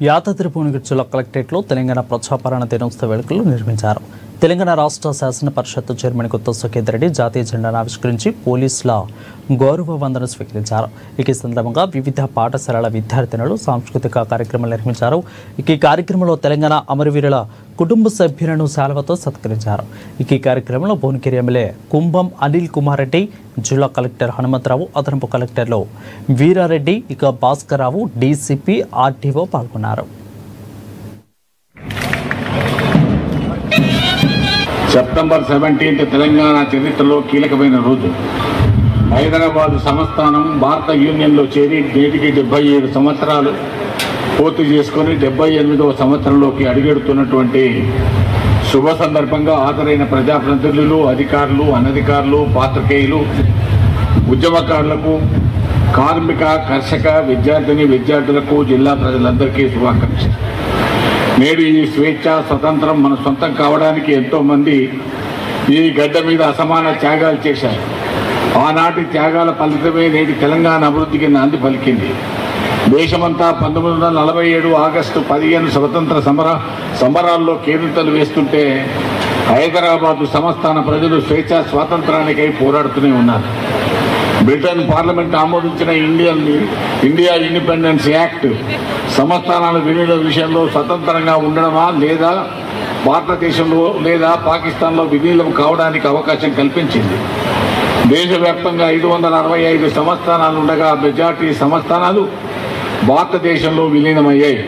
యాదాద్రి భువనగిరి జిల్లా కలెక్టరేట్లో తెలంగాణ ప్రజాపాలన దినోత్సవ వేడుకలు నిర్వహించారు. తెలంగాణ రాష్ట్ర శాసన పరిషత్ చైర్మన్ కొత్త సుఖేందర్ రెడ్డి జాతీయ జెండాను ఆవిష్కరించి పోలీసుల గౌరవ వందన స్వీకరించారు. ఈ సందర్భంగా వివిధ పాఠశాలల విద్యార్థినులు సాంస్కృతిక కార్యక్రమాలు నిర్వహించారు. ఈ కార్యక్రమంలో తెలంగాణ అమరవీరుల కుటుంబ సభ్యులను శాలువతో సత్కరించారు. ఈ కార్యక్రమంలో భువనగిరి ఎమ్మెల్యే కుంభం అనిల్ కుమార్ రెడ్డి, జిల్లా కలెక్టర్ హనుమంతరావు, అదనపు కలెక్టర్లు వీరారెడ్డి, భాస్కర్రావు, డీసీపీ, ఆర్టీఓ పాల్గొన్నారు. సెప్టెంబర్ 17 తెలంగాణ చరిత్రలో కీలకమైన రోజు. హైదరాబాద్ సంస్థానం భారత యూనియన్లో చేరి నేటికి 77 సంవత్సరాలు పూర్తి చేసుకొని 78వ సంవత్సరంలోకి అడుగెడుతున్నటువంటి శుభ సందర్భంగా హాజరైన ప్రజాప్రతినిధులు, అధికారులు, అనధికారులు, పాత్రికేయులు, ఉద్యమకారులకు, కార్మిక, కర్షక, విద్యార్థులకు, జిల్లా ప్రజలందరికీ శుభాకాంక్షలు. నేడు ఈ స్వేచ్ఛ, స్వతంత్రం మన సొంతం కావడానికి ఎంతోమంది ఈ గడ్డ మీద అసమాన త్యాగాలు చేశారు. ఆనాటి త్యాగాల ఫలితమే నేటి తెలంగాణ అభివృద్ధికి నాంది పలికింది. దేశమంతా 1947 ఆగస్టు 15 స్వతంత్ర సంబరాల్లో కేరింతలు వేస్తుంటే హైదరాబాదు సంస్థాన ప్రజలు స్వేచ్ఛ స్వాతంత్రానికై పోరాడుతూనే ఉన్నారు. బ్రిటన్ పార్లమెంట్ ఆమోదించిన ఇండియా ఇండిపెండెన్స్ యాక్ట్ సంస్థానాల విలీన విషయంలో స్వతంత్రంగా ఉండడమా లేదా భారతదేశంలో లేదా పాకిస్తాన్లో విలీనం కావడానికి అవకాశం కల్పించింది. దేశవ్యాప్తంగా 565 సంస్థానాలు ఉండగా మెజార్టీ సంస్థానాలు భారతదేశంలో విలీనమయ్యాయి.